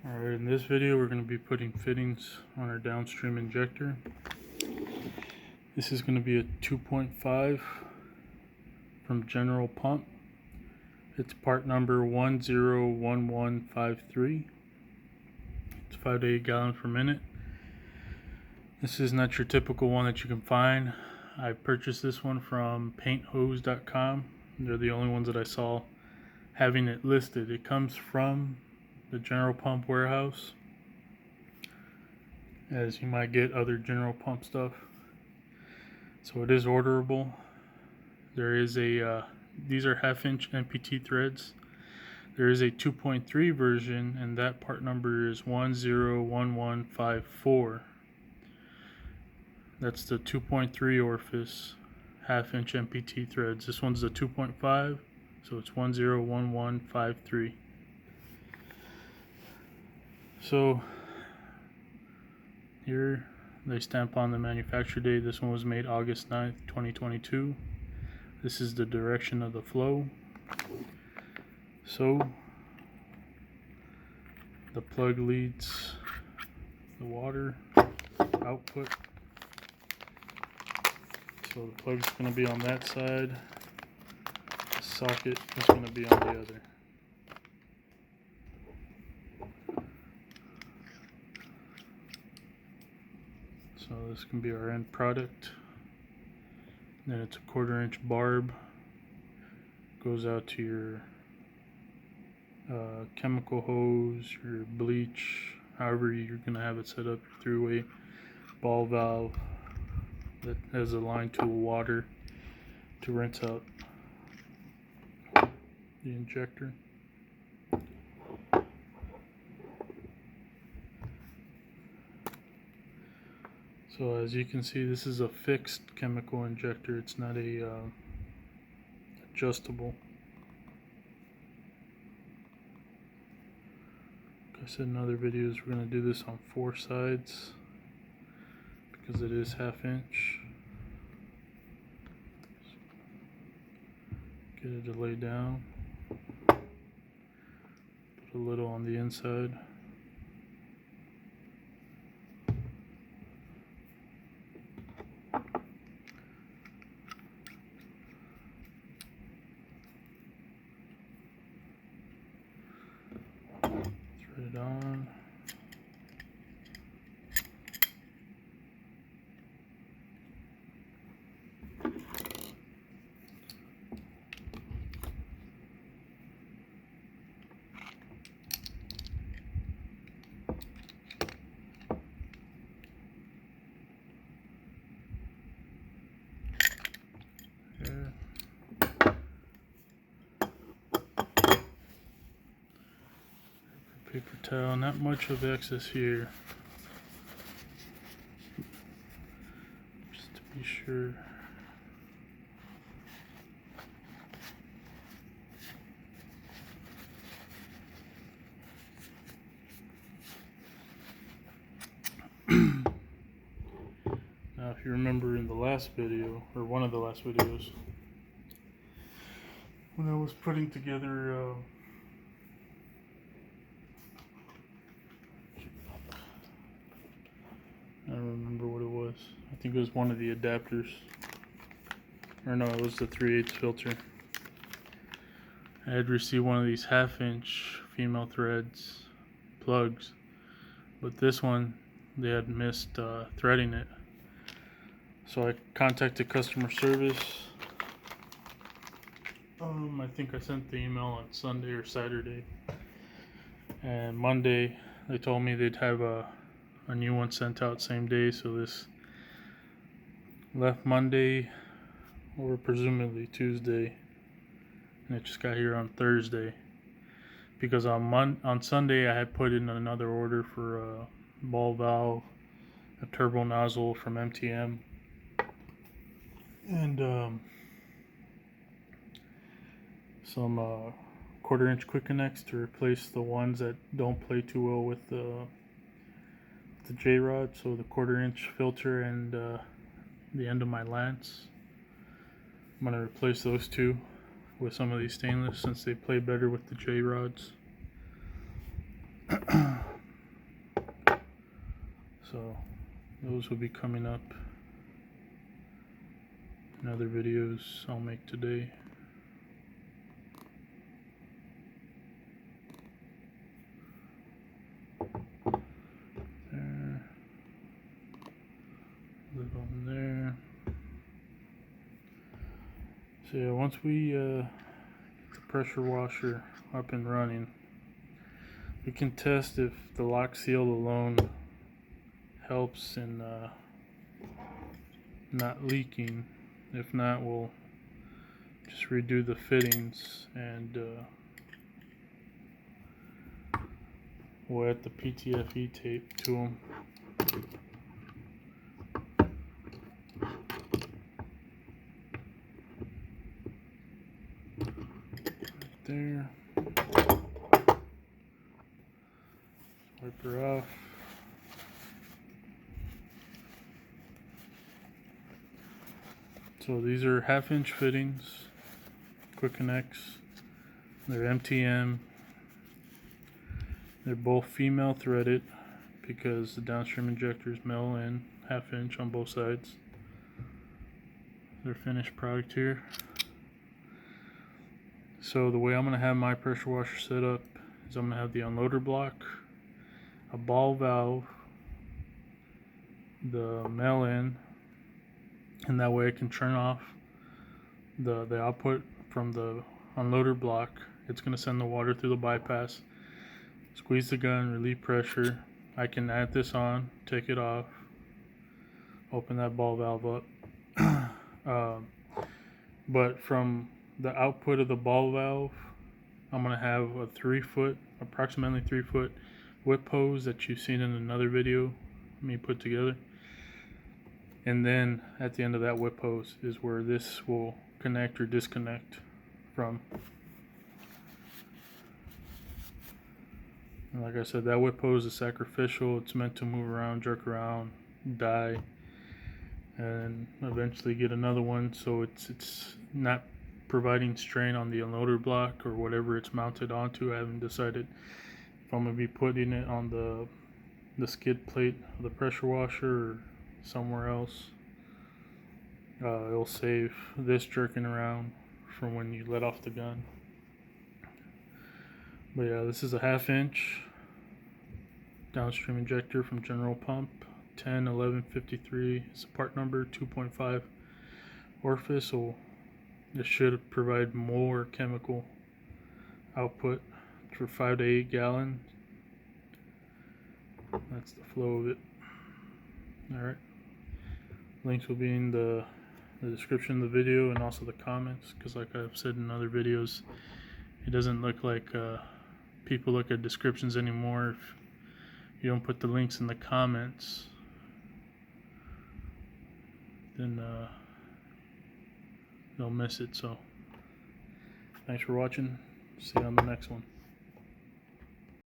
Alright, in this video we're going to be putting fittings on our downstream injector. This is going to be a 2.5 from General Pump. It's part number 101153. It's 5 to 8 gallons per minute. This is not your typical one that you can find. I purchased this one from painthose.com. They're the only ones that I saw having it listed. It comes from the General Pump warehouse, as you might get other General Pump stuff. So it is orderable. There is a these are 1/2 inch FPT threads. There is a 2.3 version, and that part number is 101154. That's the 2.3 orifice 1/2 inch FPT threads. This one's the 2.5, so it's 101153. So here they stamp on the manufacture date. This one was made August 9th, 2022. This is the direction of the flow. So the plug leads the water output. So the plug's going to be on that side. The socket is going to be on the other. So this can be our end product. Then it's a 1/4 inch barb. Goes out to your chemical hose, your bleach, however you're going to have it set up, your through-way ball valve that has a line to water to rinse out the injector. So as you can see, this is a fixed chemical injector. It's not a adjustable. Like I said in other videos, we're going to do this on 4 sides because it is 1/2 inch. Get it to lay down. Put a little on the inside. Thread it on. Paper towel, not much of excess here, just to be sure. Now if you remember in the last video, or one of the last videos, when I was putting together I don't remember what it was. I think it was one of the adapters. Or no, it was the 3/8 filter. I had received one of these 1/2 inch female threads plugs. But this one, they had missed threading it. So I contacted customer service. I think I sent the email on Sunday or Saturday. And Monday, they told me they'd have a new one sent out same day, so this left Monday or presumably Tuesday, and it just got here on Thursday, because on Sunday I had put in another order for a ball valve, a turbo nozzle from MTM, and some 1/4 inch quick connects to replace the ones that don't play too well with the J-rod, so the 1/4 inch filter and the end of my lance. I'm going to replace those two with some of these stainless since they play better with the J-rods. So those will be coming up in other videos I'll make today. There, little in there. So yeah, once we get the pressure washer up and running, we can test if the Loxeal alone helps in not leaking. If not, we'll just redo the fittings and we'll add the PTFE tape to them. Right there. Wipe her off. So these are 1/2 inch fittings, quick connects. They're MTM. They're both female threaded because the downstream injector is male in 1/2 inch on both sides. Their finished product here. So the way I'm going to have my pressure washer set up is I'm going to have the unloader block, a ball valve, the male in, and that way I can turn off the output from the unloader block. It's going to send the water through the bypass, squeeze the gun, relieve pressure. I can add this on, take it off, open that ball valve up. But from the output of the ball valve, I'm going to have a approximately 3 foot whip hose that you've seen in another video me put together. And then at the end of that whip hose is where this will connect or disconnect from. And like I said, that whip hose is sacrificial. It's meant to move around, jerk around, die, and eventually get another one. So it's not providing strain on the unloader block or whatever it's mounted onto. I haven't decided if I'm going to be putting it on the skid plate of the pressure washer or somewhere else. It'll save this jerking around from when you let off the gun. But yeah, this is a 1/2 inch downstream injector from General Pump, 101153. It's a part number 2.5 orifice, so this should provide more chemical output for 5 to 8 gallons. That's the flow of it. Alright, links will be in the description of the video and also the comments, because like I've said in other videos, it doesn't look like people look at descriptions anymore. If you don't put the links in the comments, then they'll miss it. So thanks for watching. See you on the next one.